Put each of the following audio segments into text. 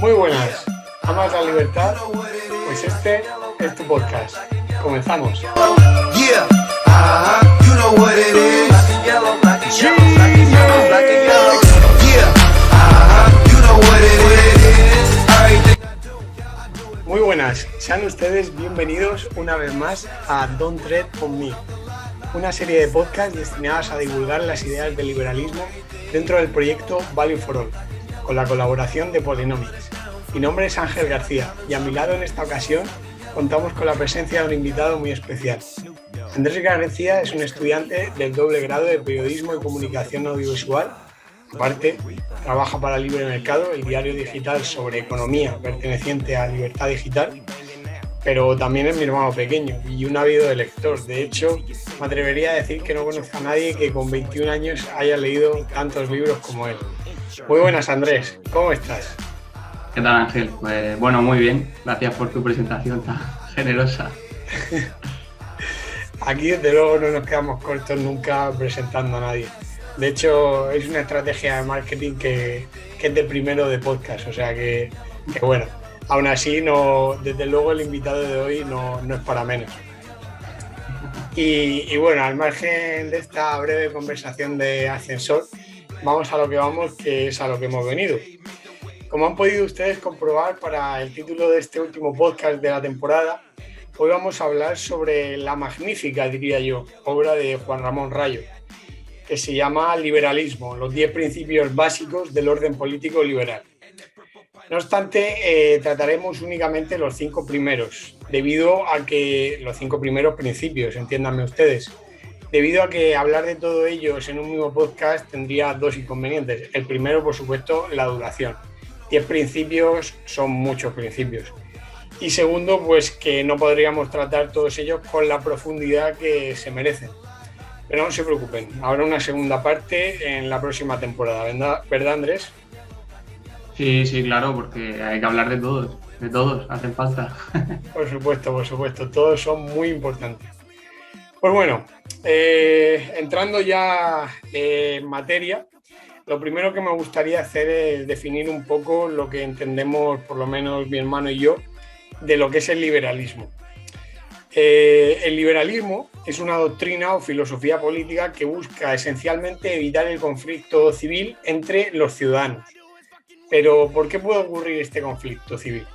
Muy buenas, ¿amas la libertad? Pues este es tu podcast. Comenzamos. Yeah, you know what it is. Yeah, you know what it is. Muy buenas, sean ustedes bienvenidos una vez más a Don't Tread on Me, una serie de podcasts destinadas a divulgar las ideas del liberalismo dentro del proyecto Value for All, con la colaboración de Polynomics. Mi nombre es Ángel García y a mi lado en esta ocasión contamos con la presencia de un invitado muy especial. Andrés García es un estudiante del doble grado de Periodismo y Comunicación Audiovisual. Aparte, trabaja para Libre Mercado, el diario digital sobre economía perteneciente a Libertad Digital, pero también es mi hermano pequeño y un ávido lector. De hecho, me atrevería a decir que no conozco a nadie que con 21 años haya leído tantos libros como él. Muy buenas, Andrés, ¿cómo estás? ¿Qué tal, Ángel? Pues bueno, muy bien. Gracias por tu presentación tan generosa. Aquí, desde luego, no nos quedamos cortos nunca presentando a nadie. De hecho, es una estrategia de marketing que es de primero de podcast, o sea que bueno, aún así, desde luego el invitado de hoy no es para menos. Y bueno, al margen de esta breve conversación de ascensor, vamos a lo que vamos, que es a lo que hemos venido. Como han podido ustedes comprobar para el título de este último podcast de la temporada, hoy vamos a hablar sobre la magnífica, diría yo, obra de Juan Ramón Rayo, que se llama Liberalismo, los 10 principios básicos del orden político liberal. No obstante, trataremos únicamente los 5 primeros, debido a que los 5 primeros principios, entiéndanme ustedes, debido a que hablar de todos ellos en un mismo podcast tendría dos inconvenientes. El primero, por supuesto, la duración. 10 principios son muchos principios. Y segundo, pues que no podríamos tratar todos ellos con la profundidad que se merecen. Pero no se preocupen, habrá una segunda parte en la próxima temporada, ¿verdad, Andrés? Sí, claro, porque hay que hablar de todos, hacen falta. Por supuesto, todos son muy importantes. Pues bueno, entrando ya en materia, lo primero que me gustaría hacer es definir un poco lo que entendemos, por lo menos mi hermano y yo, de lo que es el liberalismo. El liberalismo es una doctrina o filosofía política que busca esencialmente evitar el conflicto civil entre los ciudadanos. Pero ¿por qué puede ocurrir este conflicto civil?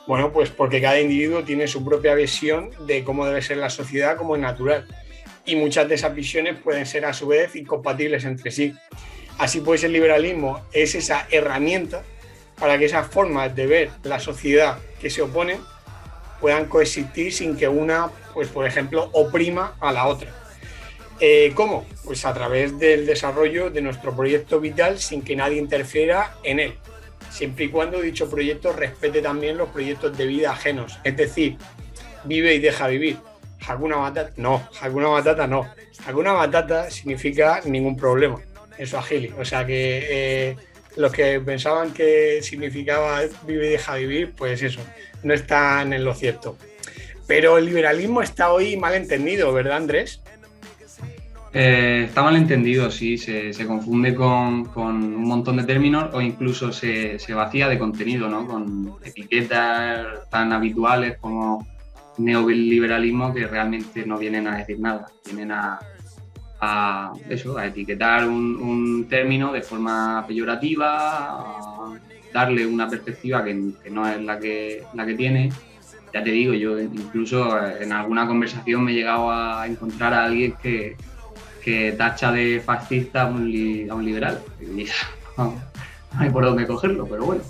Bueno, pues porque cada individuo tiene su propia visión de cómo debe ser la sociedad como es natural. Y muchas de esas visiones pueden ser a su vez incompatibles entre sí. Así pues, el liberalismo es esa herramienta para que esas formas de ver la sociedad que se oponen puedan coexistir sin que una, pues por ejemplo, oprima a la otra. ¿Cómo? Pues a través del desarrollo de nuestro proyecto vital sin que nadie interfiera en él, siempre y cuando dicho proyecto respete también los proyectos de vida ajenos. Es decir, vive y deja vivir. Hakuna Matata no. Hakuna Matata significa ningún problema. Eso agili. O sea que los que pensaban que significaba vive y deja vivir, pues eso, no están en lo cierto. Pero el liberalismo está hoy mal entendido, ¿verdad, Andrés? Está mal entendido, sí, se confunde con un montón de términos o incluso se vacía de contenido, ¿no? Con etiquetas tan habituales como neoliberalismo que realmente no vienen a decir nada, vienen a etiquetar un término de forma peyorativa, a darle una perspectiva que no es la que tiene. Ya te digo, yo incluso en alguna conversación me he llegado a encontrar a alguien que tacha de fascista a un liberal. Y no hay por dónde cogerlo, pero bueno.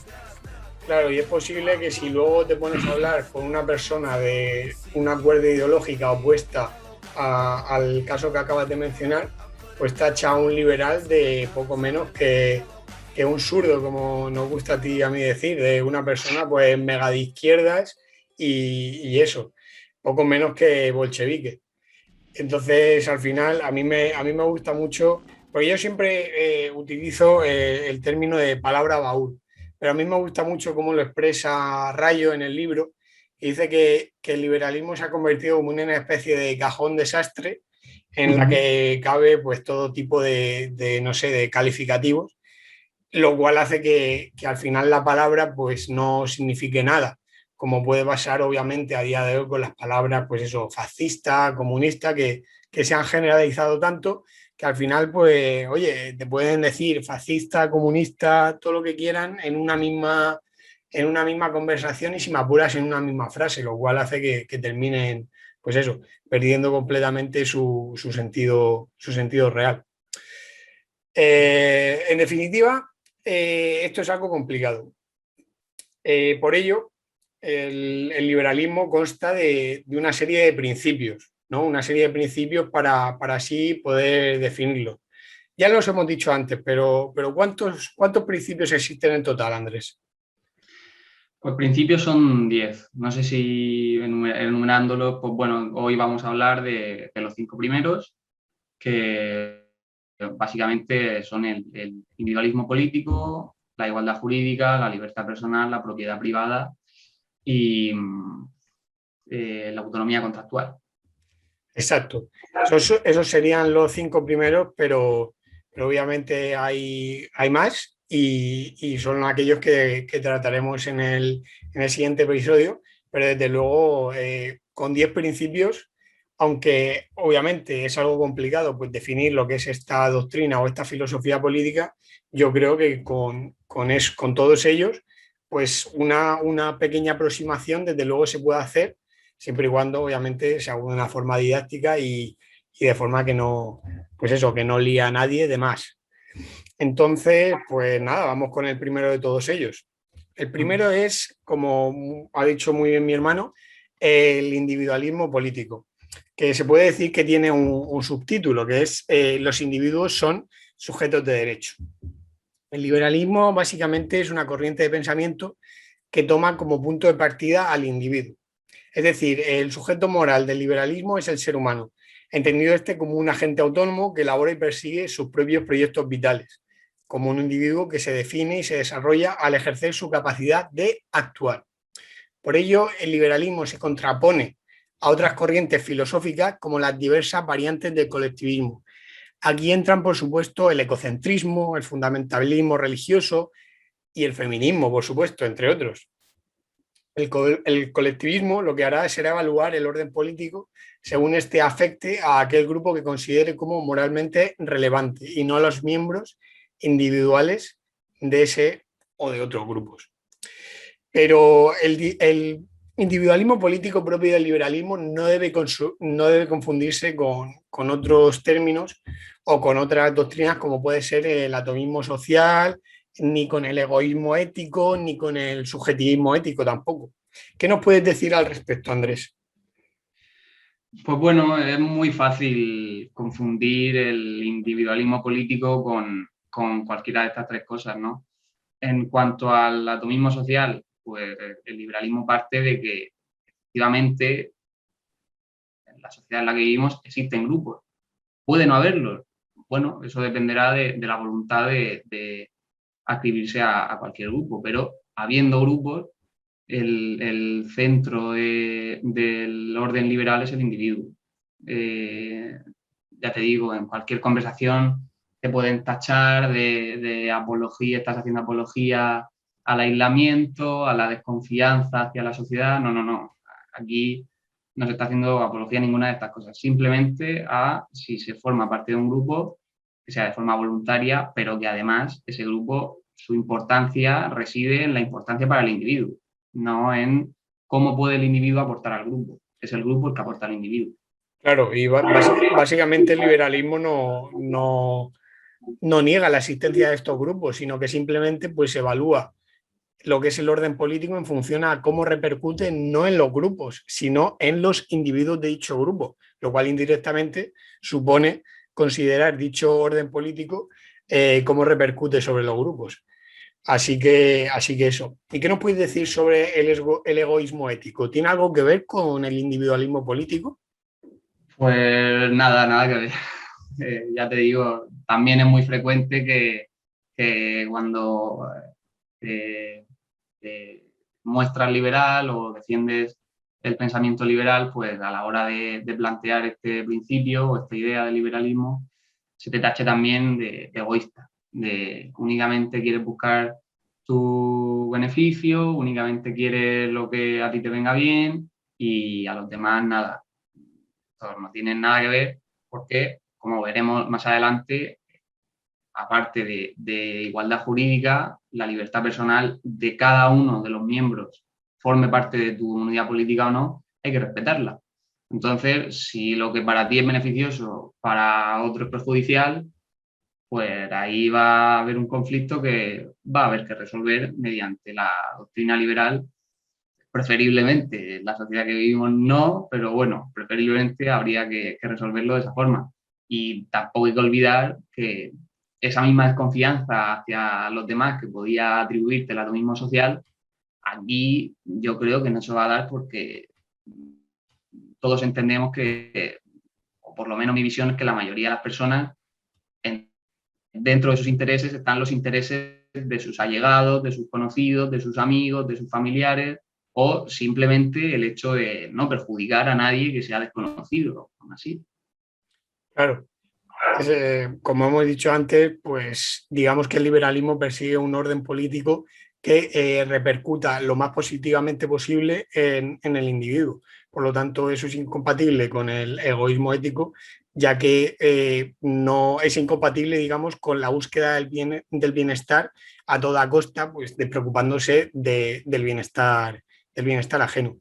Claro, y es posible que si luego te pones a hablar con una persona de una cuerda ideológica opuesta al caso que acabas de mencionar, pues tacha a un liberal de poco menos que un zurdo, como nos gusta a ti y a mí decir, de una persona pues mega de izquierdas y eso, poco menos que bolchevique. Entonces, al final, a mí me gusta mucho, porque yo siempre utilizo el término de palabra baúl, pero a mí me gusta mucho cómo lo expresa Rayo en el libro, que dice que el liberalismo se ha convertido como en una especie de cajón desastre en la que cabe pues todo tipo de calificativos lo cual hace que al final la palabra pues no signifique nada, como puede pasar obviamente a día de hoy con las palabras, pues eso, fascista, comunista, que se han generalizado tanto que al final, pues, oye, te pueden decir fascista, comunista, todo lo que quieran en una misma conversación y si me apuras en una misma frase, lo cual hace que terminen, pues eso, perdiendo completamente su sentido real. En definitiva, esto es algo complicado. Por ello, el liberalismo consta de una serie de principios, ¿no? Una serie de principios para así poder definirlo. Ya los hemos dicho antes, pero ¿cuántos principios existen en total, Andrés? Pues principios son 10. No sé si enumerándolos, pues bueno, hoy vamos a hablar de los 5 primeros, que básicamente son el individualismo político, la igualdad jurídica, la libertad personal, la propiedad privada y la autonomía contractual. Exacto. Esos serían los 5 primeros, pero obviamente hay más y son aquellos que trataremos en el siguiente episodio, pero desde luego con 10 principios, aunque obviamente es algo complicado pues definir lo que es esta doctrina o esta filosofía política, yo creo que con todos ellos, pues una pequeña aproximación desde luego se puede hacer siempre y cuando obviamente se haga de una forma didáctica y de forma que no, pues eso, que no lía a nadie de más. Entonces, pues nada, vamos con el primero de todos ellos. El primero es, como ha dicho muy bien mi hermano, el individualismo político, que se puede decir que tiene un subtítulo, que es los individuos son sujetos de derecho. El liberalismo básicamente es una corriente de pensamiento que toma como punto de partida al individuo. Es decir, el sujeto moral del liberalismo es el ser humano, entendido este como un agente autónomo que elabora y persigue sus propios proyectos vitales, como un individuo que se define y se desarrolla al ejercer su capacidad de actuar. Por ello, el liberalismo se contrapone a otras corrientes filosóficas como las diversas variantes del colectivismo. Aquí entran, por supuesto, el ecocentrismo, el fundamentalismo religioso y el feminismo, por supuesto, entre otros. El colectivismo lo que hará será evaluar el orden político según este afecte a aquel grupo que considere como moralmente relevante y no a los miembros individuales de ese o de otros grupos. Pero el individualismo político propio del liberalismo no debe confundirse con otros términos o con otras doctrinas como puede ser el atomismo social, ni con el egoísmo ético, ni con el subjetivismo ético tampoco. ¿Qué nos puedes decir al respecto, Andrés? Pues bueno, es muy fácil confundir el individualismo político con cualquiera de estas tres cosas, ¿no? En cuanto al atomismo social, pues el liberalismo parte de que efectivamente en la sociedad en la que vivimos existen grupos. Puede no haberlos. Bueno, eso dependerá de la voluntad de adscribirse a cualquier grupo, pero habiendo grupos, el centro del orden liberal es el individuo. Ya te digo, en cualquier conversación te pueden tachar de apología, estás haciendo apología al aislamiento, a la desconfianza hacia la sociedad. No, no, no. Aquí no se está haciendo apología a ninguna de estas cosas. Simplemente a si se forma parte de un grupo, que sea de forma voluntaria, pero que además ese grupo, su importancia reside en la importancia para el individuo, no en cómo puede el individuo aportar al grupo. Es el grupo el que aporta al individuo. Claro, y básicamente el liberalismo no niega la existencia de estos grupos, sino que simplemente pues evalúa lo que es el orden político en función a cómo repercute no en los grupos, sino en los individuos de dicho grupo, lo cual indirectamente supone considerar dicho orden político cómo repercute sobre los grupos. Así que eso. ¿Y qué nos puedes decir sobre el egoísmo ético? ¿Tiene algo que ver con el individualismo político? Pues nada, nada que ver. Ya te digo, también es muy frecuente que cuando te muestras liberal o defiendes el pensamiento liberal, pues a la hora de plantear este principio o esta idea del liberalismo, se te tache también de egoísta. Únicamente quieres buscar tu beneficio, únicamente quieres lo que a ti te venga bien y a los demás nada. Entonces, no tienen nada que ver porque, como veremos más adelante, aparte de igualdad jurídica, la libertad personal de cada uno de los miembros, forme parte de tu comunidad política o no, hay que respetarla. Entonces, si lo que para ti es beneficioso, para otro es perjudicial, pues ahí va a haber un conflicto que va a haber que resolver mediante la doctrina liberal. Preferiblemente, en la sociedad que vivimos no, pero bueno, preferiblemente habría que resolverlo de esa forma. Y tampoco hay que olvidar que esa misma desconfianza hacia los demás que podía atribuirte el atomismo social, aquí yo creo que no se va a dar porque todos entendemos que, o por lo menos mi visión es que la mayoría de las personas, dentro de sus intereses están los intereses de sus allegados, de sus conocidos, de sus amigos, de sus familiares, o simplemente el hecho de no perjudicar a nadie que sea desconocido, aún así. Claro. Como hemos dicho antes, pues digamos que el liberalismo persigue un orden político que repercuta lo más positivamente posible en el individuo. Por lo tanto, eso es incompatible con el egoísmo ético, ya que no es incompatible, digamos, con la búsqueda del bienestar a toda costa, pues despreocupándose del bienestar ajeno.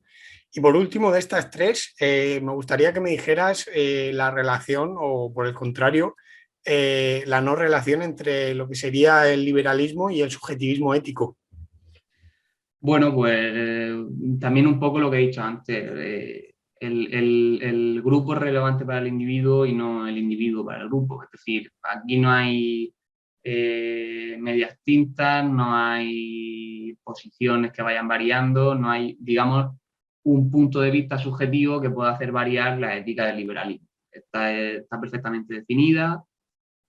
Y por último, de estas tres, me gustaría que me dijeras la relación o, por el contrario, la no relación entre lo que sería el liberalismo y el subjetivismo ético. Bueno, pues también un poco lo que he dicho antes. El grupo es relevante para el individuo y no el individuo para el grupo. Es decir, aquí no hay medias tintas, no hay posiciones que vayan variando, no hay, digamos, un punto de vista subjetivo que pueda hacer variar la ética del liberalismo. Está perfectamente definida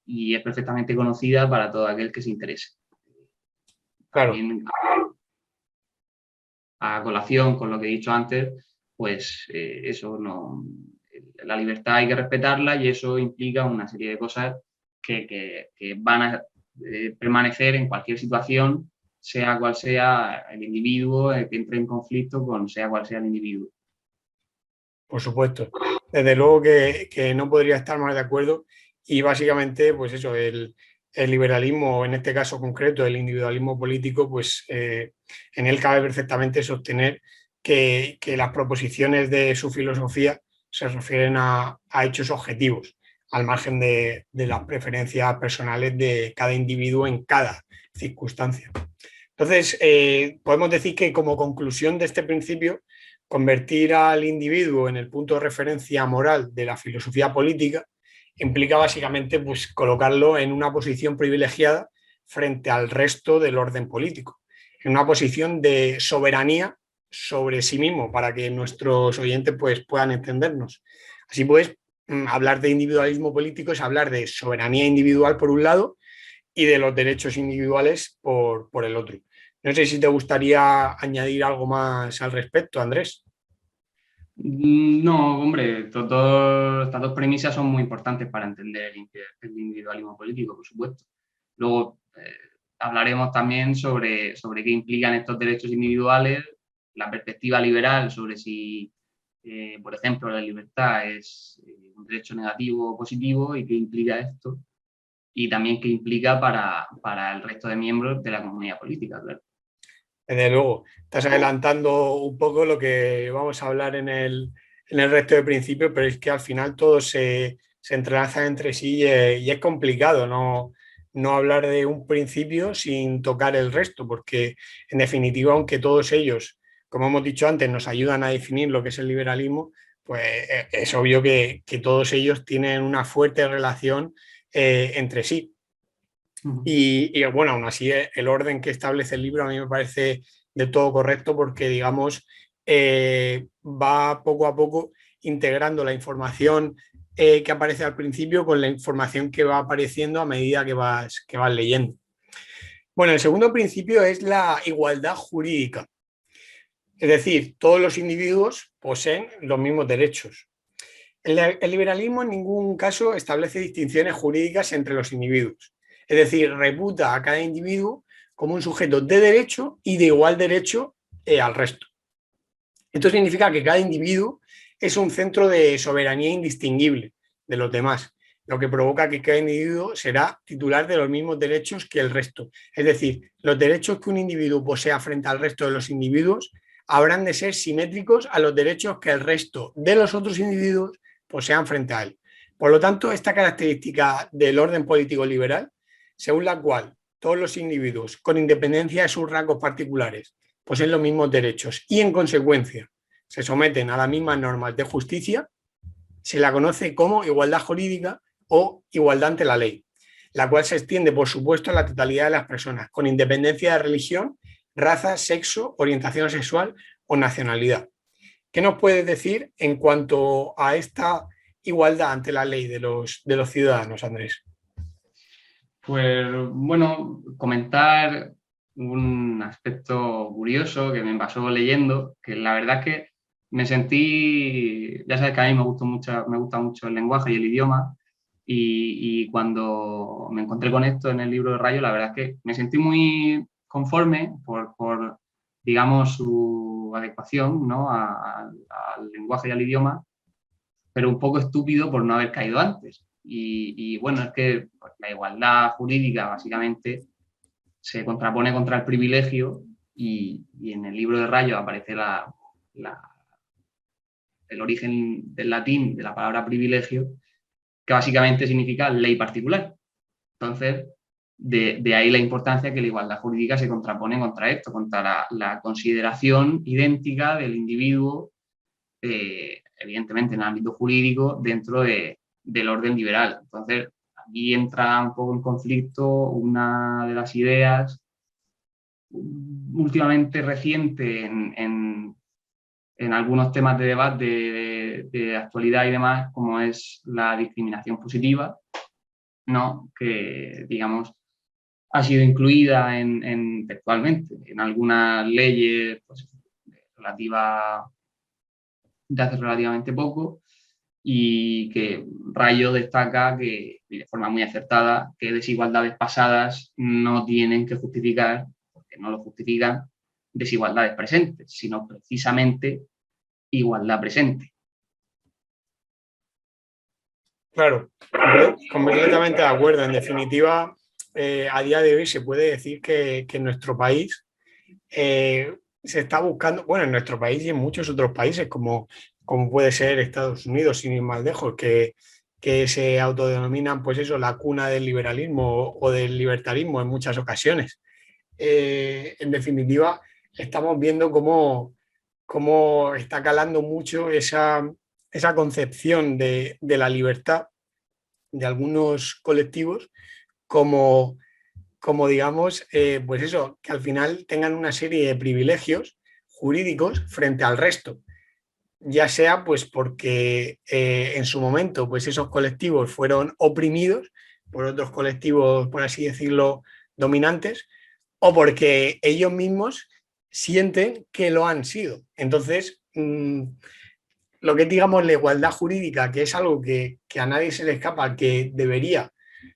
y es perfectamente conocida para todo aquel que se interese. Claro. También a colación con lo que he dicho antes, pues eso no, la libertad hay que respetarla y eso implica una serie de cosas que van a permanecer en cualquier situación, sea cual sea el individuo que entre en conflicto con sea cual sea el individuo. Por supuesto. Desde luego que no podría estar más de acuerdo y básicamente, pues eso, el liberalismo, en este caso concreto, el individualismo político, pues en él cabe perfectamente sostener que las proposiciones de su filosofía se refieren a hechos objetivos, al margen de las preferencias personales de cada individuo en cada circunstancia. Entonces, podemos decir que como conclusión de este principio, convertir al individuo en el punto de referencia moral de la filosofía política implica básicamente pues, colocarlo en una posición privilegiada frente al resto del orden político, en una posición de soberanía sobre sí mismo, para que nuestros oyentes pues, puedan entendernos. Así pues, hablar de individualismo político es hablar de soberanía individual por un lado y de los derechos individuales por el otro. No sé si te gustaría añadir algo más al respecto, Andrés. No, hombre, estas dos premisas son muy importantes para entender el individualismo político, por supuesto. Luego hablaremos también sobre qué implican estos derechos individuales, la perspectiva liberal sobre si, por ejemplo, la libertad es un derecho negativo o positivo y qué implica esto, y también qué implica para el resto de miembros de la comunidad política, claro. Desde luego, estás adelantando un poco lo que vamos a hablar en el resto de principios, pero es que al final todo se entrelaza entre sí y es complicado no hablar de un principio sin tocar el resto, porque en definitiva, aunque todos ellos, como hemos dicho antes, nos ayudan a definir lo que es el liberalismo, pues es obvio que todos ellos tienen una fuerte relación entre sí. Y bueno, aún así el orden que establece el libro a mí me parece de todo correcto porque, digamos, va poco a poco integrando la información que aparece al principio con la información que va apareciendo a medida que vas leyendo. Bueno, el segundo principio es la igualdad jurídica. Es decir, todos los individuos poseen los mismos derechos. El liberalismo en ningún caso establece distinciones jurídicas entre los individuos. Es decir, reputa a cada individuo como un sujeto de derecho y de igual derecho al resto. Esto significa que cada individuo es un centro de soberanía indistinguible de los demás, lo que provoca que cada individuo será titular de los mismos derechos que el resto. Es decir, los derechos que un individuo posea frente al resto de los individuos habrán de ser simétricos a los derechos que el resto de los otros individuos posean frente a él. Por lo tanto, esta característica del orden político liberal, según la cual todos los individuos, con independencia de sus rasgos particulares, poseen los mismos derechos y, en consecuencia, se someten a las mismas normas de justicia, se la conoce como igualdad jurídica o igualdad ante la ley, la cual se extiende, por supuesto, a la totalidad de las personas, con independencia de religión, raza, sexo, orientación sexual o nacionalidad. ¿Qué nos puedes decir en cuanto a esta igualdad ante la ley de los ciudadanos, Andrés? Pues bueno, comentar un aspecto curioso que me pasó leyendo, que la verdad es que me sentí, ya sabes que a mí me gusta mucho el lenguaje y el idioma, y cuando me encontré con esto en el libro de Rayo, la verdad es que me sentí muy conforme por digamos, su adecuación, ¿no? al lenguaje y al idioma, pero un poco estúpido por no haber caído antes. Y bueno, es que pues, la igualdad jurídica básicamente se contrapone contra el privilegio y en el libro de Rayo aparece el origen del latín de la palabra privilegio, que básicamente significa ley particular. Entonces, de ahí la importancia que la igualdad jurídica se contrapone contra esto, contra la consideración idéntica del individuo, evidentemente en el ámbito jurídico, dentro del orden liberal. Entonces, aquí entra un poco en conflicto una de las ideas últimamente reciente en algunos temas de debate de actualidad y demás, como es la discriminación positiva, ¿no? Que, digamos, ha sido incluida textualmente en algunas leyes pues, relativas de hace relativamente poco, y que Rayo destaca que, de forma muy acertada, que desigualdades pasadas no tienen que justificar, porque no lo justifican, desigualdades presentes, sino precisamente igualdad presente. Claro, completamente de acuerdo. En definitiva, a día de hoy se puede decir que en nuestro país se está buscando, bueno, en nuestro país y en muchos otros países, como puede ser Estados Unidos, sin ir más lejos, que se autodenominan, pues eso, la cuna del liberalismo o del libertarismo en muchas ocasiones. En definitiva, estamos viendo cómo está calando mucho esa concepción de la libertad de algunos colectivos como digamos, pues eso, que al final tengan una serie de privilegios jurídicos frente al resto, ya sea pues porque en su momento pues esos colectivos fueron oprimidos por otros colectivos, por así decirlo, dominantes, o porque ellos mismos sienten que lo han sido. Entonces, lo que digamos la igualdad jurídica, que es algo que a nadie se le escapa, que debería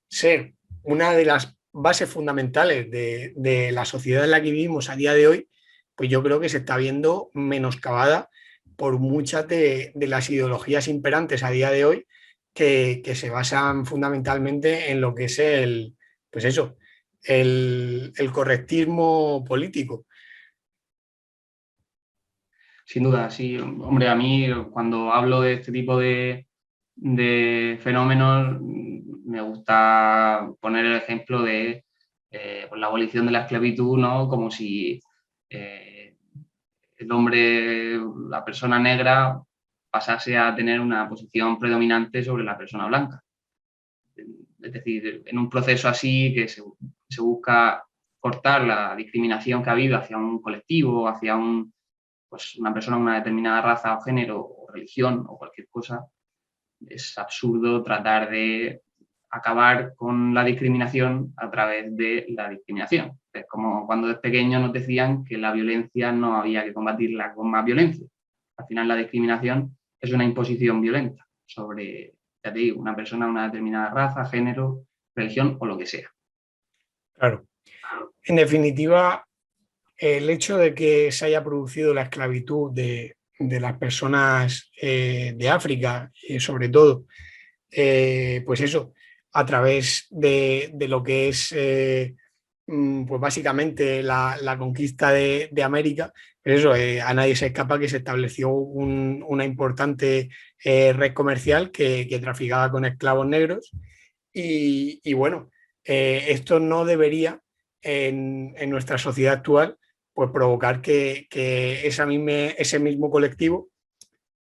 ser una de las bases fundamentales de la sociedad en la que vivimos a día de hoy, pues yo creo que se está viendo menoscabada por muchas de las ideologías imperantes a día de hoy que se basan fundamentalmente en lo que es pues eso, el correctismo político. Sin duda, sí. Hombre, a mí cuando hablo de este tipo de fenómenos me gusta poner el ejemplo de pues la abolición de la esclavitud, ¿no? Como si el hombre, la persona negra, pasase a tener una posición predominante sobre la persona blanca. Es decir, en un proceso así que se busca cortar la discriminación que ha habido hacia un colectivo, hacia pues una persona de una determinada raza o género o religión o cualquier cosa, es absurdo tratar de acabar con la discriminación a través de la discriminación. Es como cuando de pequeños nos decían que la violencia no había que combatirla con más violencia. Al final la discriminación es una imposición violenta sobre, ya te digo, una persona de una determinada raza, género, religión o lo que sea. Claro. En definitiva, el hecho de que se haya producido la esclavitud de las personas de África, sobre todo, pues eso, a través de lo que es, pues básicamente la conquista de América, pero eso, a nadie se escapa que se estableció una importante red comercial que traficaba con esclavos negros y bueno, esto no debería en nuestra sociedad actual pues provocar que ese mismo colectivo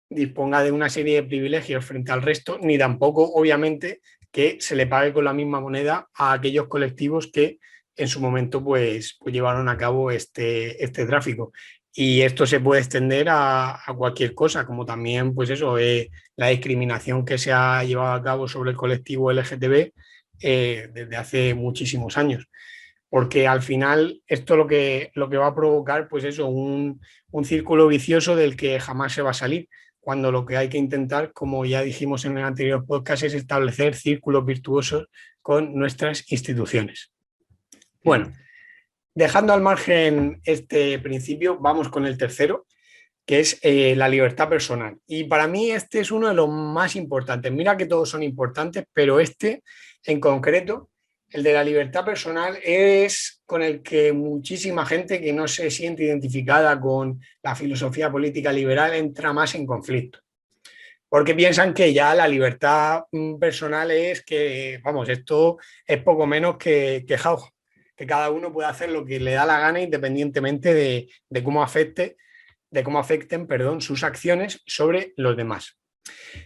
disponga de una serie de privilegios frente al resto, ni tampoco, obviamente, que se le pague con la misma moneda a aquellos colectivos que en su momento pues llevaron a cabo este tráfico. Y esto se puede extender a cualquier cosa, como también, pues eso, la discriminación que se ha llevado a cabo sobre el colectivo LGTB desde hace muchísimos años. Porque al final esto lo que va a provocar, pues eso, un círculo vicioso del que jamás se va a salir cuando lo que hay que intentar, como ya dijimos en el anterior podcast, es establecer círculos virtuosos con nuestras instituciones. Bueno, dejando al margen este principio, vamos con el tercero, que es la libertad personal. Y para mí este es uno de los más importantes. Mira que todos son importantes, pero este en concreto, el de la libertad personal, es con el que muchísima gente que no se siente identificada con la filosofía política liberal entra más en conflicto. Porque piensan que ya la libertad personal es que, vamos, esto es poco menos que jauja, que cada uno puede hacer lo que le da la gana independientemente de cómo afecten, perdón, sus acciones sobre los demás.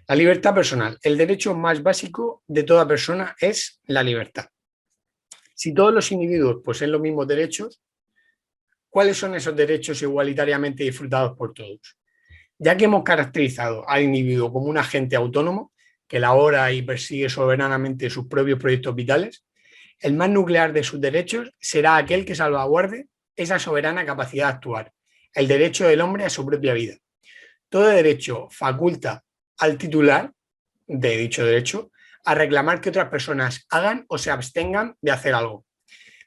La libertad personal. El derecho más básico de toda persona es la libertad. Si todos los individuos poseen los mismos derechos, ¿cuáles son esos derechos igualitariamente disfrutados por todos? Ya que hemos caracterizado al individuo como un agente autónomo que elabora y persigue soberanamente sus propios proyectos vitales, el más nuclear de sus derechos será aquel que salvaguarde esa soberana capacidad de actuar, el derecho del hombre a su propia vida. Todo derecho faculta al titular de dicho derecho a reclamar que otras personas hagan o se abstengan de hacer algo.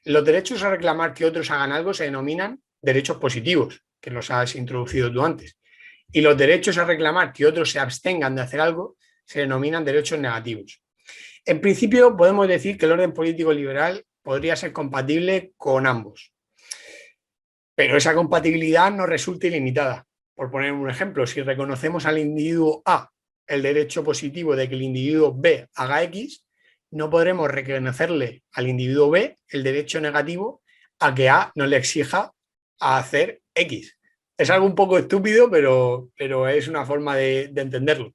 Los derechos a reclamar que otros hagan algo se denominan derechos positivos, que los has introducido tú antes. Y los derechos a reclamar que otros se abstengan de hacer algo se denominan derechos negativos. En principio, podemos decir que el orden político liberal podría ser compatible con ambos. Pero esa compatibilidad no resulta ilimitada. Por poner un ejemplo, si reconocemos al individuo A el derecho positivo de que el individuo B haga X, no podremos reconocerle al individuo B el derecho negativo a que A no le exija a hacer X. Es algo un poco estúpido, pero es una forma de entenderlo.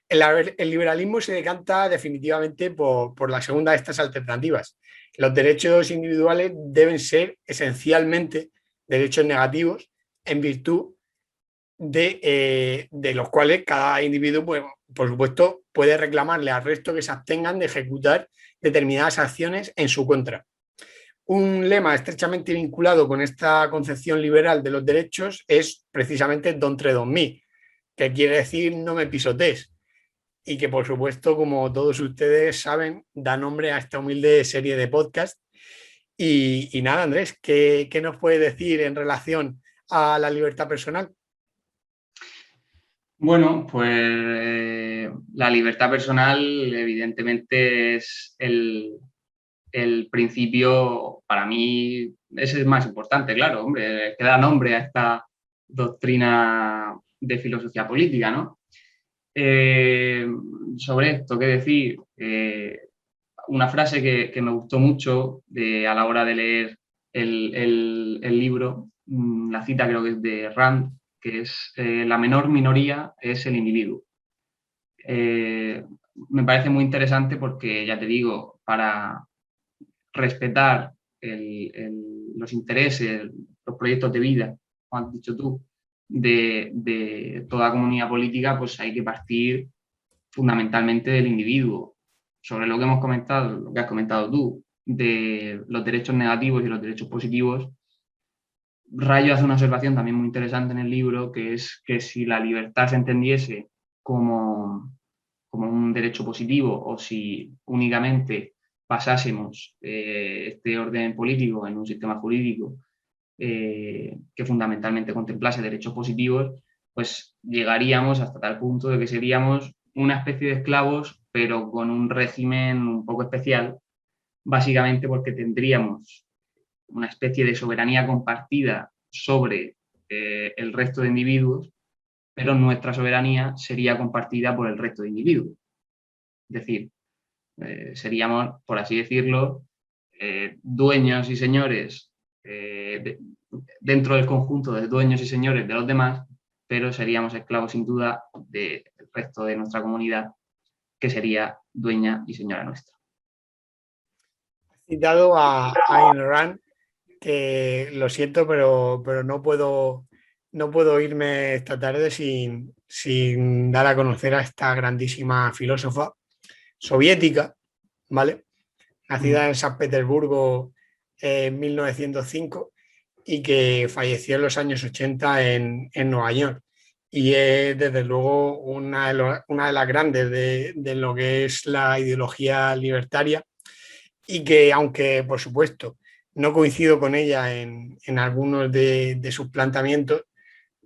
El liberalismo se decanta definitivamente por la segunda de estas alternativas. Los derechos individuales deben ser esencialmente derechos negativos en virtud de los cuales cada individuo, pues, por supuesto, puede reclamarle al resto que se abstengan de ejecutar determinadas acciones en su contra. Un lema estrechamente vinculado con esta concepción liberal de los derechos es precisamente Don't tread on me, que quiere decir no me pisotees, y que por supuesto, como todos ustedes saben, da nombre a esta humilde serie de podcast. Y nada, Andrés, ¿qué nos puedes decir en relación a la libertad personal? Bueno, pues la libertad personal evidentemente es el principio, para mí, ese es más importante, claro, hombre, que da nombre a esta doctrina de filosofía política, ¿no? Sobre esto, ¿qué decir? Una frase que me gustó mucho a la hora de leer el libro, la cita creo que es de Rand, que es la menor minoría es el individuo. Me parece muy interesante porque, ya te digo, para respetar los intereses, los proyectos de vida, como has dicho tú, de toda comunidad política, pues hay que partir fundamentalmente del individuo. Sobre lo que hemos comentado, lo que has comentado tú, de los derechos negativos y los derechos positivos, Rayo hace una observación también muy interesante en el libro, que es que si la libertad se entendiese como un derecho positivo o si únicamente basásemos este orden político en un sistema jurídico que fundamentalmente contemplase derechos positivos, pues llegaríamos hasta tal punto de que seríamos una especie de esclavos, pero con un régimen un poco especial, básicamente porque tendríamos una especie de soberanía compartida sobre el resto de individuos, pero nuestra soberanía sería compartida por el resto de individuos. Es decir, seríamos, por así decirlo, dueños y señores dentro del conjunto de dueños y señores de los demás, pero seríamos esclavos sin duda del resto de nuestra comunidad, que sería dueña y señora nuestra. He citado a Ayn Rand, que lo siento, pero no puedo irme esta tarde sin dar a conocer a esta grandísima filósofa soviética, ¿vale? Nacida en San Petersburgo en 1905 y que falleció en los años 80 en Nueva York. Y es desde luego una de las grandes de lo que es la ideología libertaria, y que aunque por supuesto no coincido con ella en algunos de sus planteamientos,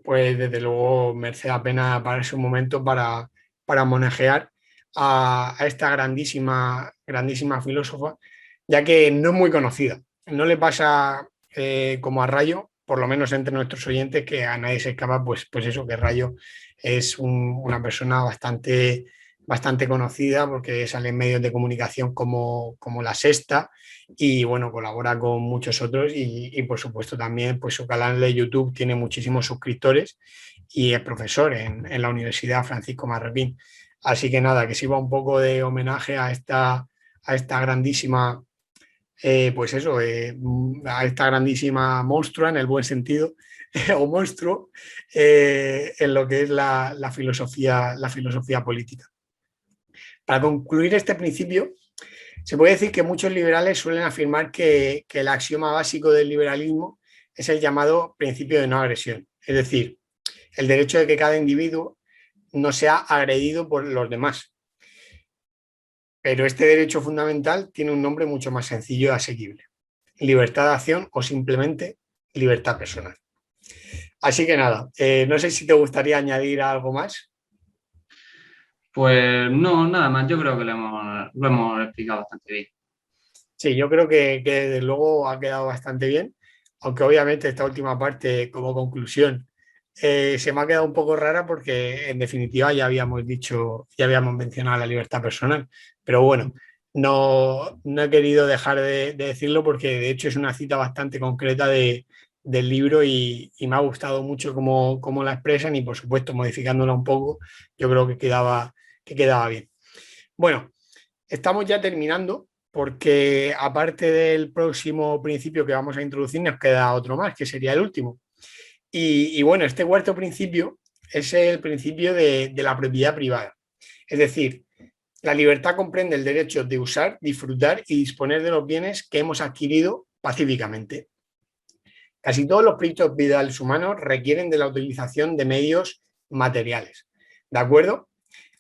pues desde luego merece la pena pararse un momento para homenajear a esta grandísima filósofa, ya que no es muy conocida. No le pasa como a Rayo, por lo menos entre nuestros oyentes, que a nadie se escapa, pues eso, que Rayo es una persona bastante conocida porque sale en medios de comunicación como La Sexta, y bueno, colabora con muchos otros, y por supuesto también pues su canal de YouTube tiene muchísimos suscriptores y es profesor en la Universidad Francisco Marroquín. Así que nada, que sirva un poco de homenaje a esta grandísima, pues eso, a esta grandísima monstrua en el buen sentido, o monstruo, en lo que es la filosofía política. Para concluir este principio, se puede decir que muchos liberales suelen afirmar que el axioma básico del liberalismo es el llamado principio de no agresión, es decir, el derecho de que cada individuo no sea agredido por los demás. Pero este derecho fundamental tiene un nombre mucho más sencillo y asequible: libertad de acción o simplemente libertad personal. Así que nada, no sé si te gustaría añadir algo más. Pues no, nada más, yo creo que lo hemos explicado bastante bien. Sí, yo creo que desde luego ha quedado bastante bien, aunque obviamente esta última parte como conclusión se me ha quedado un poco rara porque en definitiva ya habíamos mencionado la libertad personal, pero bueno, no he querido dejar de decirlo porque de hecho es una cita bastante concreta del libro, y me ha gustado mucho cómo la expresan, y por supuesto modificándola un poco yo creo que quedaba bien. Bueno, estamos ya terminando, porque aparte del próximo principio que vamos a introducir nos queda otro más, que sería el último. Y bueno, este cuarto principio es el principio de la propiedad privada. Es decir, la libertad comprende el derecho de usar, disfrutar y disponer de los bienes que hemos adquirido pacíficamente. Casi todos los proyectos vitales humanos requieren de la utilización de medios materiales. ¿De acuerdo?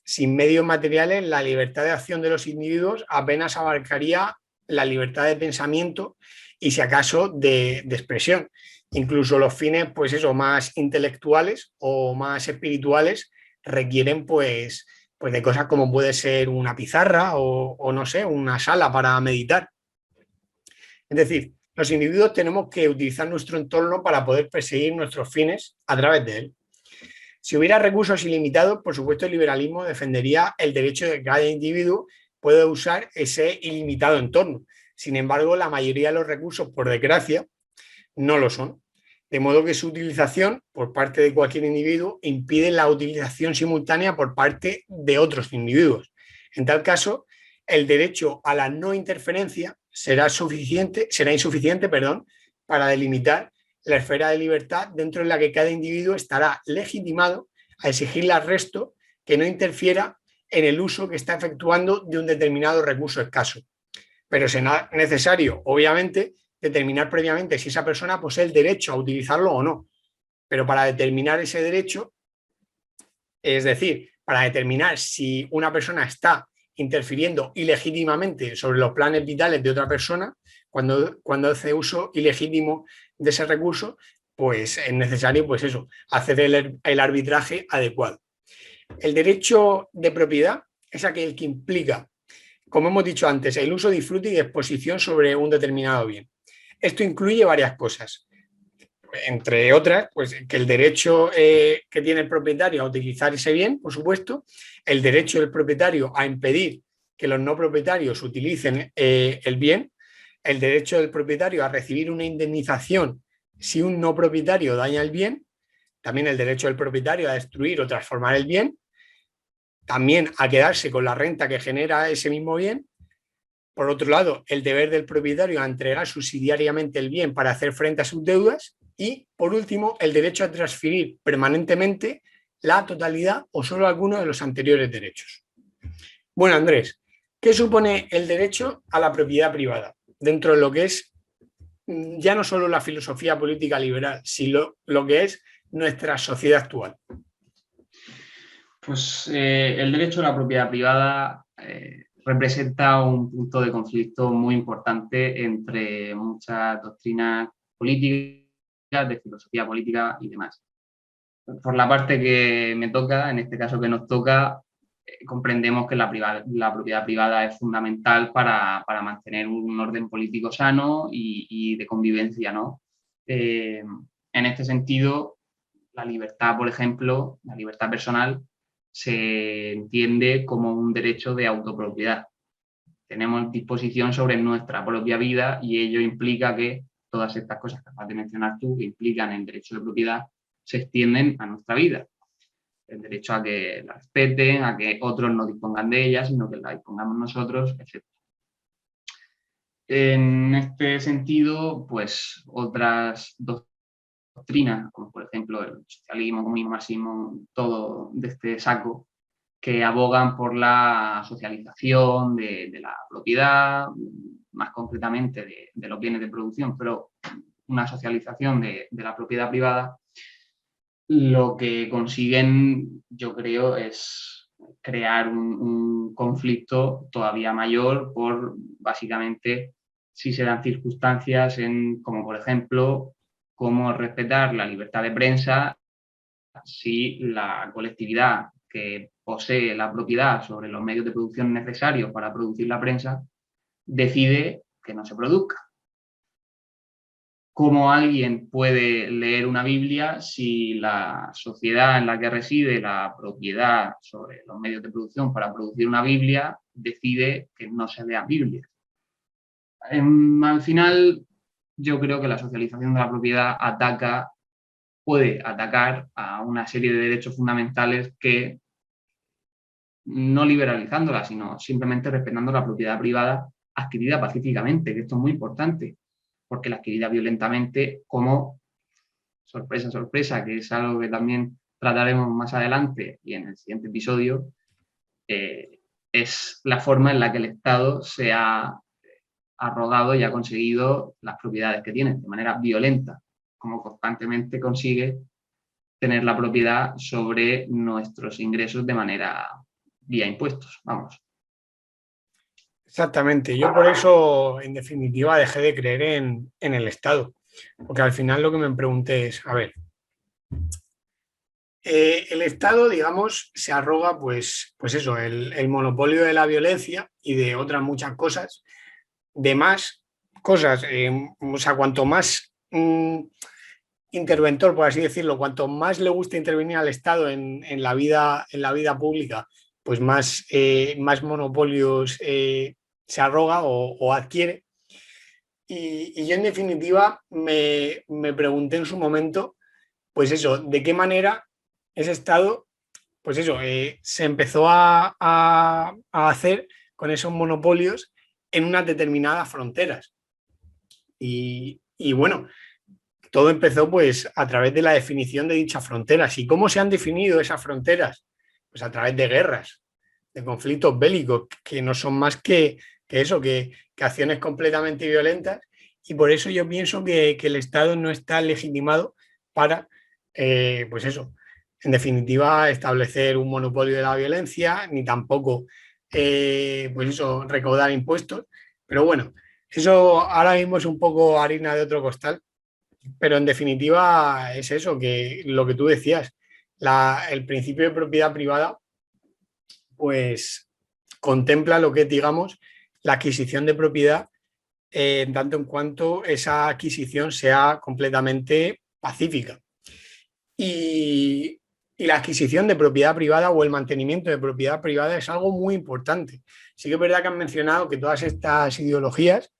Sin medios materiales, la libertad de acción de los individuos apenas abarcaría la libertad de pensamiento y, si acaso, de expresión. Incluso los fines, pues eso, más intelectuales o más espirituales requieren pues de cosas como puede ser una pizarra o no sé, una sala para meditar. Es decir, los individuos tenemos que utilizar nuestro entorno para poder perseguir nuestros fines a través de él. Si hubiera recursos ilimitados, por supuesto el liberalismo defendería el derecho de que cada individuo pueda usar ese ilimitado entorno. Sin embargo, la mayoría de los recursos, por desgracia, no lo son. De modo que su utilización por parte de cualquier individuo impide la utilización simultánea por parte de otros individuos. En tal caso, el derecho a la no interferencia será insuficiente para delimitar la esfera de libertad dentro de la que cada individuo estará legitimado a exigirle al resto que no interfiera en el uso que está efectuando de un determinado recurso escaso. Pero será necesario, obviamente, determinar previamente si esa persona posee el derecho a utilizarlo o no. Pero para determinar ese derecho, es decir, para determinar si una persona está interfiriendo ilegítimamente sobre los planes vitales de otra persona, cuando hace uso ilegítimo de ese recurso, pues es necesario, pues eso, hacer el arbitraje adecuado. El derecho de propiedad es aquel que implica, como hemos dicho antes, el uso, disfrute y exposición sobre un determinado bien. Esto incluye varias cosas, entre otras, pues que el derecho que tiene el propietario a utilizar ese bien, por supuesto, el derecho del propietario a impedir que los no propietarios utilicen el bien, el derecho del propietario a recibir una indemnización si un no propietario daña el bien, también el derecho del propietario a destruir o transformar el bien, también a quedarse con la renta que genera ese mismo bien. Por otro lado, el deber del propietario a entregar subsidiariamente el bien para hacer frente a sus deudas. Y, por último, el derecho a transferir permanentemente la totalidad o solo algunos de los anteriores derechos. Bueno, Andrés, ¿qué supone el derecho a la propiedad privada dentro de lo que es ya no solo la filosofía política liberal, sino lo que es nuestra sociedad actual? Pues el derecho a la propiedad privada representa un punto de conflicto muy importante entre muchas doctrinas políticas, de filosofía política y demás. Por la parte que me toca, en este caso que nos toca, comprendemos que la propiedad privada es fundamental para mantener un orden político sano y de convivencia, ¿no? En este sentido, la libertad, por ejemplo, la libertad personal, se entiende como un derecho de autopropiedad. Tenemos disposición sobre nuestra propia vida y ello implica que todas estas cosas que acabas de mencionar tú, que implican el derecho de propiedad, se extienden a nuestra vida. El derecho a que la respeten, a que otros no dispongan de ella, sino que la dispongamos nosotros, etc. En este sentido, pues otras doctrinas, como por ejemplo el socialismo, comunismo, marxismo, todo de este saco, que abogan por la socialización de la propiedad, más concretamente de los bienes de producción, pero una socialización de la propiedad privada, lo que consiguen, yo creo, es crear un conflicto todavía mayor por, básicamente, si se dan circunstancias como, por ejemplo, cómo respetar la libertad de prensa si la colectividad que posee la propiedad sobre los medios de producción necesarios para producir la prensa decide que no se produzca. ¿Cómo alguien puede leer una Biblia si la sociedad en la que reside la propiedad sobre los medios de producción para producir una Biblia decide que no se lea Biblia? Al final, yo creo que la socialización de la propiedad puede atacar a una serie de derechos fundamentales que, no liberalizándola, sino simplemente respetando la propiedad privada adquirida pacíficamente, que esto es muy importante, porque la adquirida violentamente, como sorpresa, sorpresa, que es algo que también trataremos más adelante y en el siguiente episodio, es la forma en la que el Estado se ha arrogado y ha conseguido las propiedades que tiene de manera violenta, como constantemente consigue tener la propiedad sobre nuestros ingresos de manera vía impuestos, vamos. Exactamente, yo por eso, en definitiva, dejé de creer en el Estado, porque al final lo que me pregunté es, a ver, el Estado, digamos, se arroga, pues eso, el monopolio de la violencia y de otras muchas cosas, de más cosas, o sea, cuanto más interventor, por así decirlo, cuanto más le gusta intervenir al Estado en la vida pública, pues más monopolios se arroga o adquiere. Y yo, en definitiva, me pregunté en su momento, pues eso, de qué manera ese Estado, pues eso, se empezó a hacer con esos monopolios en unas determinadas fronteras. Y bueno, todo empezó pues a través de la definición de dichas fronteras. ¿Y cómo se han definido esas fronteras? Pues a través de guerras, de conflictos bélicos, que no son más que eso, que acciones completamente violentas. Y por eso yo pienso que el Estado no está legitimado para, pues eso, en definitiva, establecer un monopolio de la violencia, ni tampoco pues eso, recaudar impuestos. Pero bueno, eso ahora mismo es un poco harina de otro costal, pero en definitiva es eso, que lo que tú decías, el principio de propiedad privada, pues contempla lo que es, digamos, la adquisición de propiedad, en tanto en cuanto esa adquisición sea completamente pacífica. Y, y la adquisición de propiedad privada o el mantenimiento de propiedad privada es algo muy importante. Sí que es verdad que han mencionado que todas estas ideologías,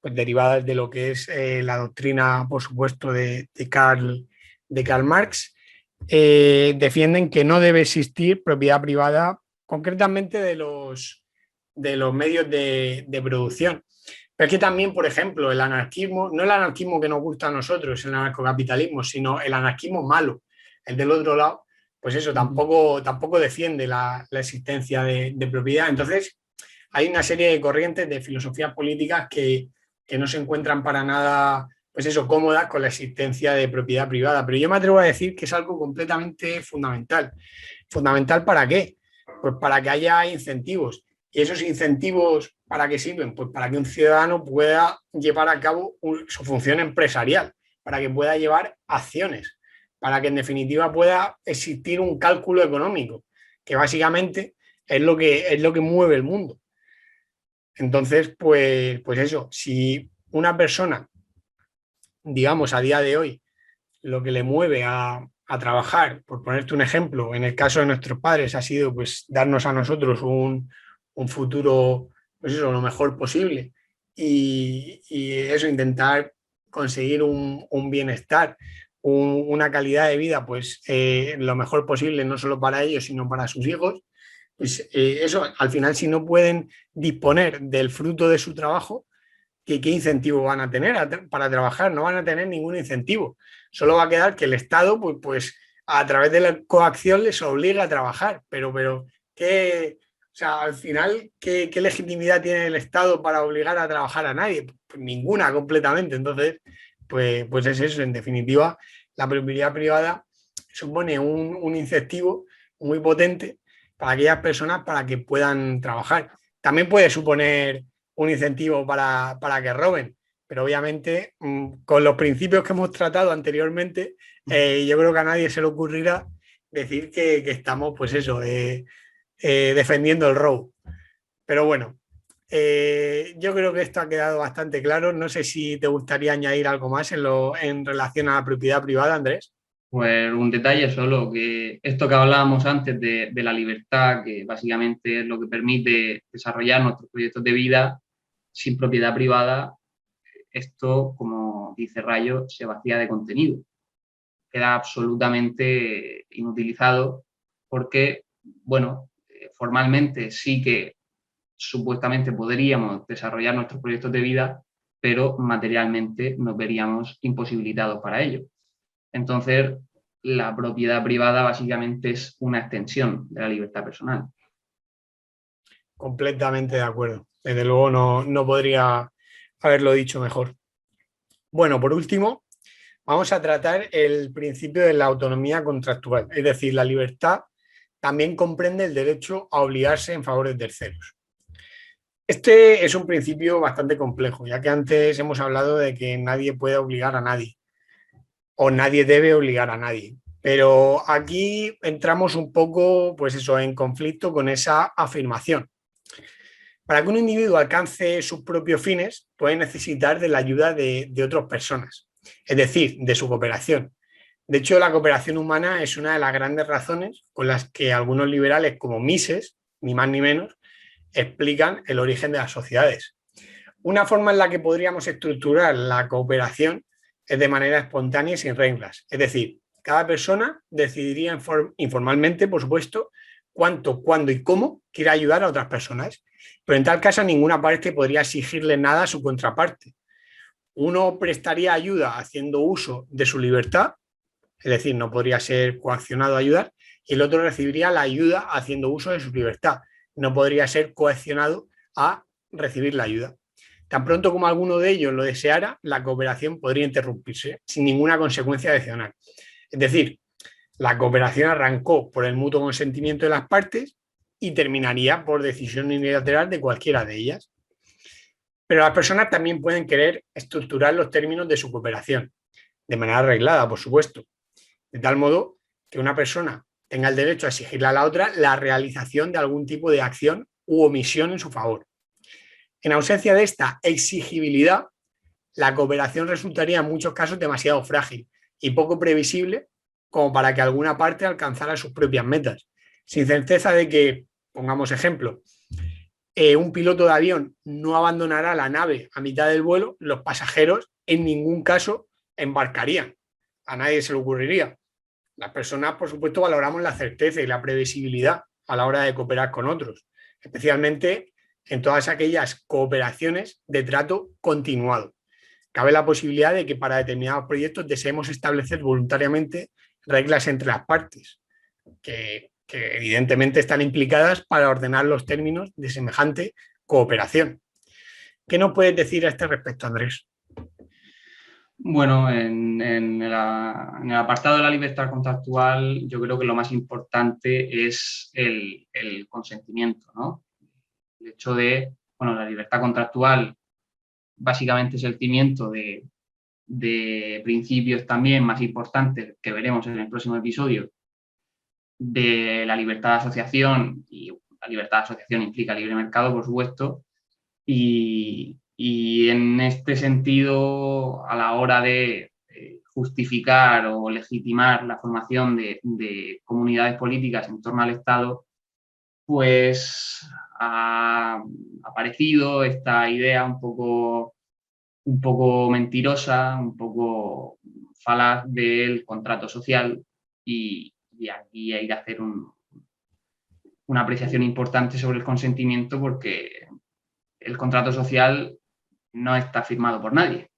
pues derivadas de lo que es la doctrina, por supuesto, de Karl Marx, defienden que no debe existir propiedad privada, concretamente de los medios de producción. Pero es que también, por ejemplo, el anarquismo, no el anarquismo que nos gusta a nosotros, el anarcocapitalismo, sino el anarquismo malo, el del otro lado, pues eso tampoco defiende la existencia de propiedad. Entonces, hay una serie de corrientes de filosofías políticas que no se encuentran para nada, pues eso, cómodas con la existencia de propiedad privada. Pero yo me atrevo a decir que es algo completamente fundamental. ¿Fundamental para qué? Pues para que haya incentivos. ¿Y esos incentivos para qué sirven? Pues para que un ciudadano pueda llevar a cabo su función empresarial, para que pueda llevar acciones, para que en definitiva pueda existir un cálculo económico, que básicamente es lo que mueve el mundo. Entonces, pues eso, si una persona, digamos, a día de hoy, lo que le mueve a trabajar, por ponerte un ejemplo, en el caso de nuestros padres ha sido pues darnos a nosotros un futuro, pues eso, lo mejor posible y eso, intentar conseguir un bienestar, una calidad de vida, pues lo mejor posible, no solo para ellos, sino para sus hijos. Pues eso, al final, si no pueden disponer del fruto de su trabajo, ¿qué incentivo van a tener para trabajar? No van a tener ningún incentivo. Solo va a quedar que el Estado, pues a través de la coacción les obliga a trabajar. Pero ¿qué, o sea, al final, ¿qué legitimidad tiene el Estado para obligar a trabajar a nadie? Pues ninguna, completamente. Entonces, pues es eso. En definitiva, la propiedad privada supone un incentivo muy potente para aquellas personas para que puedan trabajar. También puede suponer un incentivo para que roben, pero obviamente con los principios que hemos tratado anteriormente, yo creo que a nadie se le ocurrirá decir que estamos, pues eso, defendiendo el robo. Pero bueno, yo creo que esto ha quedado bastante claro. No sé si te gustaría añadir algo más en relación a la propiedad privada, Andrés. Pues un detalle solo, que esto que hablábamos antes de la libertad, que básicamente es lo que permite desarrollar nuestros proyectos de vida sin propiedad privada, esto, como dice Rayo, se vacía de contenido. Queda absolutamente inutilizado porque, bueno, formalmente sí que supuestamente podríamos desarrollar nuestros proyectos de vida, pero materialmente nos veríamos imposibilitados para ello. Entonces, la propiedad privada básicamente es una extensión de la libertad personal. Completamente de acuerdo. Desde luego no podría haberlo dicho mejor. Bueno, por último, vamos a tratar el principio de la autonomía contractual, es decir, la libertad también comprende el derecho a obligarse en favor de terceros. Este es un principio bastante complejo, ya que antes hemos hablado de que nadie puede obligar a nadie o nadie debe obligar a nadie. Pero aquí entramos un poco, pues eso, en conflicto con esa afirmación. Para que un individuo alcance sus propios fines, puede necesitar de la ayuda de otras personas, es decir, de su cooperación. De hecho, la cooperación humana es una de las grandes razones con las que algunos liberales como Mises, ni más ni menos, explican el origen de las sociedades. Una forma en la que podríamos estructurar la cooperación es de manera espontánea y sin reglas. Es decir, cada persona decidiría informalmente, por supuesto, cuánto, cuándo y cómo quiere ayudar a otras personas. Pero en tal caso, ninguna parte podría exigirle nada a su contraparte. Uno prestaría ayuda haciendo uso de su libertad, es decir, no podría ser coaccionado a ayudar, y el otro recibiría la ayuda haciendo uso de su libertad. No podría ser coaccionado a recibir la ayuda. Tan pronto como alguno de ellos lo deseara, la cooperación podría interrumpirse sin ninguna consecuencia adicional. Es decir, la cooperación arrancó por el mutuo consentimiento de las partes y terminaría por decisión unilateral de cualquiera de ellas. Pero las personas también pueden querer estructurar los términos de su cooperación, de manera arreglada, por supuesto, de tal modo que una persona tenga el derecho a exigirle a la otra la realización de algún tipo de acción u omisión en su favor. En ausencia de esta exigibilidad, la cooperación resultaría en muchos casos demasiado frágil y poco previsible como para que alguna parte alcanzara sus propias metas, sin certeza de que, pongamos ejemplo, un piloto de avión no abandonará la nave a mitad del vuelo, los pasajeros en ningún caso embarcarían. A nadie se le ocurriría. Las personas, por supuesto, valoramos la certeza y la previsibilidad a la hora de cooperar con otros, especialmente en todas aquellas cooperaciones de trato continuado. Cabe la posibilidad de que para determinados proyectos deseemos establecer voluntariamente reglas entre las partes, que evidentemente están implicadas para ordenar los términos de semejante cooperación. ¿Qué nos puedes decir a este respecto, Andrés? Bueno, en el apartado de la libertad contractual, yo creo que lo más importante es el consentimiento, ¿no? El hecho de, bueno, la libertad contractual básicamente es el cimiento de principios también más importantes que veremos en el próximo episodio, de la libertad de asociación, y la libertad de asociación implica libre mercado, por supuesto, y en este sentido, a la hora de justificar o legitimar la formación de comunidades políticas en torno al Estado, pues ha aparecido esta idea un poco mentirosa, un poco falaz del contrato social, y aquí hay que hacer una apreciación importante sobre el consentimiento, porque el contrato social no está firmado por nadie.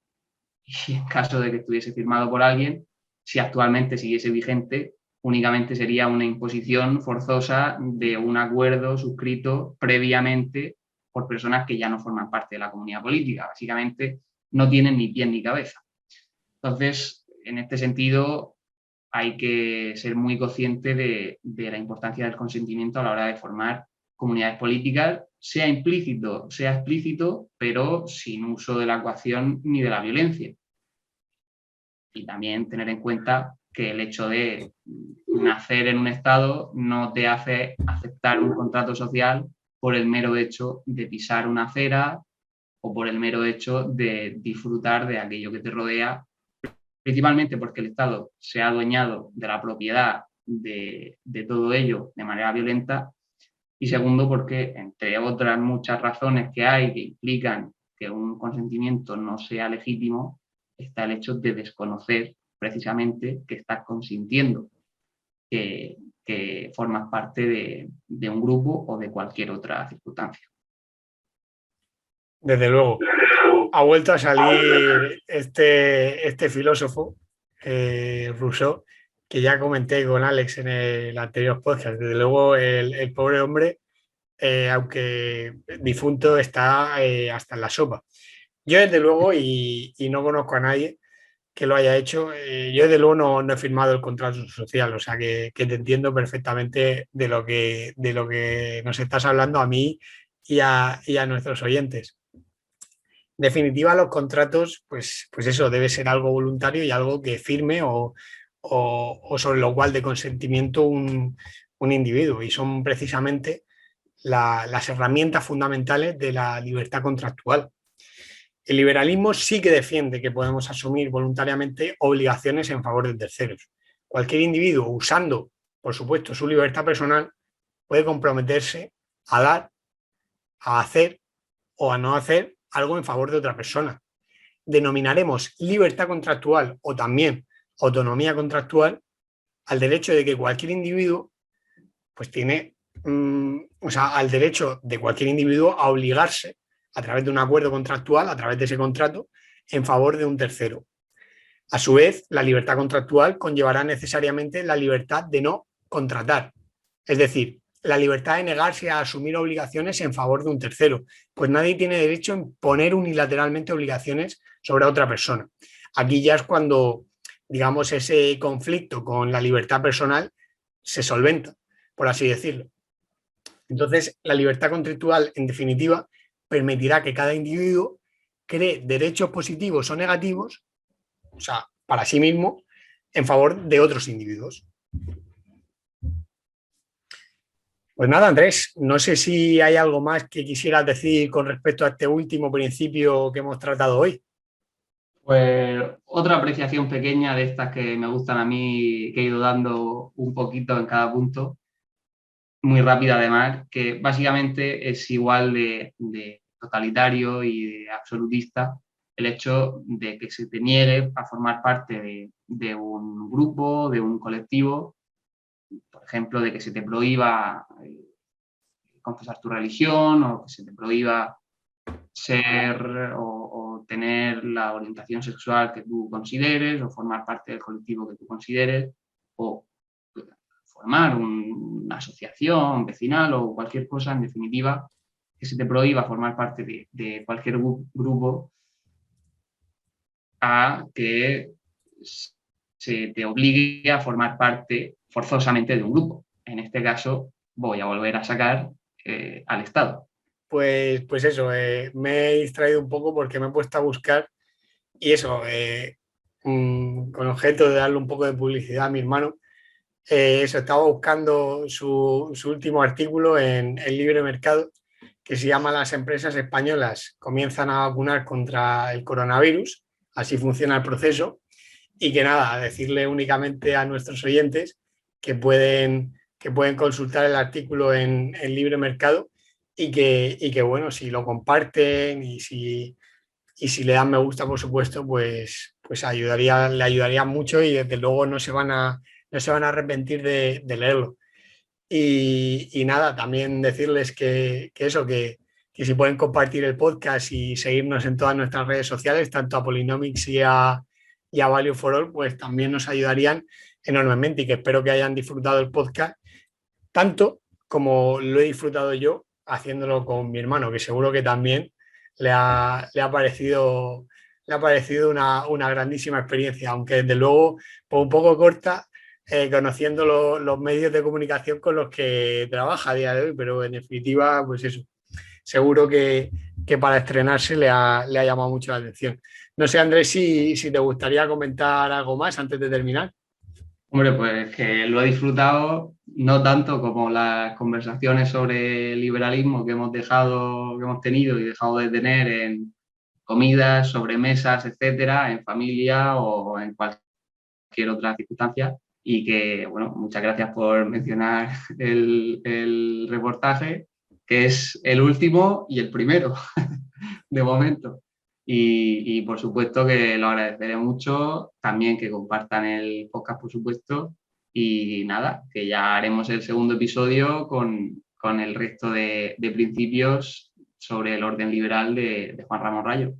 Y en caso de que estuviese firmado por alguien, si actualmente siguiese vigente, únicamente sería una imposición forzosa de un acuerdo suscrito previamente por personas que ya no forman parte de la comunidad política. Básicamente no tienen ni pie ni cabeza. Entonces, en este sentido, hay que ser muy consciente de la importancia del consentimiento a la hora de formar comunidades políticas, sea implícito, sea explícito, pero sin uso de la coacción ni de la violencia. Y también tener en cuenta que el hecho de nacer en un Estado no te hace aceptar un contrato social por el mero hecho de pisar una acera o por el mero hecho de disfrutar de aquello que te rodea, principalmente porque el Estado se ha adueñado de la propiedad de todo ello de manera violenta, y segundo, porque entre otras muchas razones que hay que implican que un consentimiento no sea legítimo, está el hecho de desconocer precisamente que estás consintiendo que formas parte de un grupo o de cualquier otra circunstancia. Desde luego. Ha vuelto a salir este filósofo, Rousseau, que ya comenté con Alex en el anterior podcast. Desde luego, el pobre hombre, aunque difunto, está hasta en la sopa. Yo, desde luego, y no conozco a nadie que lo haya hecho, yo, desde luego, no he firmado el contrato social, o sea que te entiendo perfectamente de lo que nos estás hablando a mí y a nuestros oyentes. En definitiva, los contratos, pues eso, debe ser algo voluntario y algo que firme o sobre lo cual de consentimiento un individuo, y son precisamente las herramientas fundamentales de la libertad contractual. El liberalismo sí que defiende que podemos asumir voluntariamente obligaciones en favor de terceros. Cualquier individuo, usando, por supuesto, su libertad personal, puede comprometerse a dar, a hacer o a no hacer algo en favor de otra persona. Denominaremos libertad contractual o también autonomía contractual al derecho de que cualquier individuo pues tiene, al derecho de cualquier individuo a obligarse a través de un acuerdo contractual, a través de ese contrato, en favor de un tercero. A su vez, la libertad contractual conllevará necesariamente la libertad de no contratar, es decir, la libertad de negarse a asumir obligaciones en favor de un tercero, pues nadie tiene derecho a imponer unilateralmente obligaciones sobre otra persona. Aquí ya es cuando, digamos, ese conflicto con la libertad personal se solventa, por así decirlo. Entonces, la libertad contractual, en definitiva, permitirá que cada individuo cree derechos positivos o negativos, o sea, para sí mismo, en favor de otros individuos. Pues nada, Andrés, no sé si hay algo más que quisieras decir con respecto a este último principio que hemos tratado hoy. Pues otra apreciación pequeña de estas que me gustan a mí, que he ido dando un poquito en cada punto, muy rápida además, que básicamente es igual de totalitario y de absolutista el hecho de que se te niegue a formar parte de un grupo, de un colectivo, por ejemplo, de que se te prohíba confesar tu religión o que se te prohíba ser o tener la orientación sexual que tú consideres o formar parte del colectivo que tú consideres o formar una asociación vecinal o cualquier cosa, en definitiva, que se te prohíba formar parte de cualquier grupo a que se te obligue a formar parte forzosamente de un grupo. En este caso, voy a volver a sacar al Estado. Pues eso, me he distraído un poco porque me he puesto a buscar y eso, con objeto de darle un poco de publicidad a mi hermano, eso, estaba buscando su último artículo en el Libre Mercado, que se llama Las empresas españolas comienzan a vacunar contra el coronavirus, así funciona el proceso, y que nada, decirle únicamente a nuestros oyentes que pueden consultar el artículo en Libre Mercado y que bueno, si lo comparten y si le dan me gusta, por supuesto, pues le ayudaría mucho y desde luego no se van a arrepentir de leerlo. Y nada, también decirles que si pueden compartir el podcast y seguirnos en todas nuestras redes sociales, tanto a Polynomics y a Value for All, pues también nos ayudarían enormemente y que espero que hayan disfrutado el podcast tanto como lo he disfrutado yo haciéndolo con mi hermano, que seguro que también le ha parecido una grandísima experiencia, aunque desde luego pues un poco corta, conociendo los medios de comunicación con los que trabaja a día de hoy, pero en definitiva, pues eso, seguro que para estrenarse le ha llamado mucho la atención. No sé, Andrés, si te gustaría comentar algo más antes de terminar. Hombre, pues que lo he disfrutado, no tanto como las conversaciones sobre liberalismo que hemos tenido y dejado de tener en comidas, sobremesas, etcétera, en familia o en cualquier otra circunstancia. Y que, bueno, muchas gracias por mencionar el reportaje, que es el último y el primero, de momento. Y por supuesto que lo agradeceré mucho, también que compartan el podcast, por supuesto, y nada, que ya haremos el segundo episodio con el resto de principios sobre el orden liberal de Juan Ramón Rayo.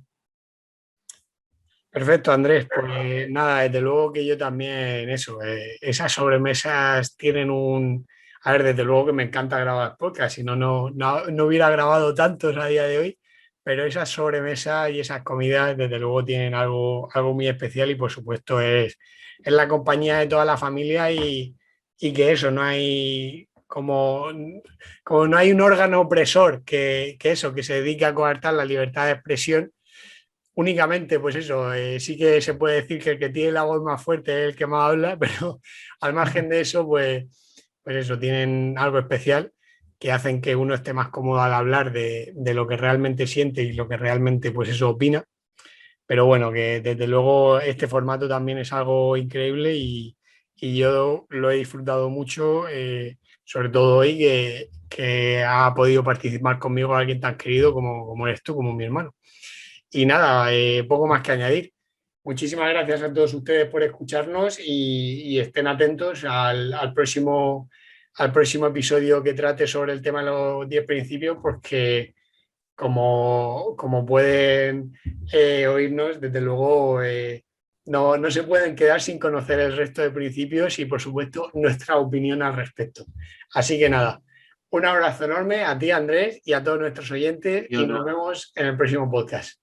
Perfecto, Andrés. Pues nada, desde luego que yo también eso, esas sobremesas tienen un... A ver, desde luego que me encanta grabar podcast, si no, no hubiera grabado tantos a día de hoy, pero esas sobremesas y esas comidas desde luego tienen algo muy especial y por supuesto es la compañía de toda la familia y que eso, no hay como no hay un órgano opresor que eso, que se dedica a coartar la libertad de expresión únicamente, pues eso, sí que se puede decir que el que tiene la voz más fuerte es el que más habla, pero al margen de eso, pues eso, tienen algo especial que hacen que uno esté más cómodo al hablar de lo que realmente siente y lo que realmente, pues eso, opina. Pero bueno, que desde luego este formato también es algo increíble y yo lo he disfrutado mucho, sobre todo hoy que ha podido participar conmigo alguien tan querido como eres tú, como mi hermano. Y nada, poco más que añadir. Muchísimas gracias a todos ustedes por escucharnos y estén atentos al próximo episodio que trate sobre el tema de los 10 principios, porque como pueden oírnos, desde luego no se pueden quedar sin conocer el resto de principios y, por supuesto, nuestra opinión al respecto. Así que nada, un abrazo enorme a ti, Andrés, y a todos nuestros oyentes y nos vemos en el próximo podcast.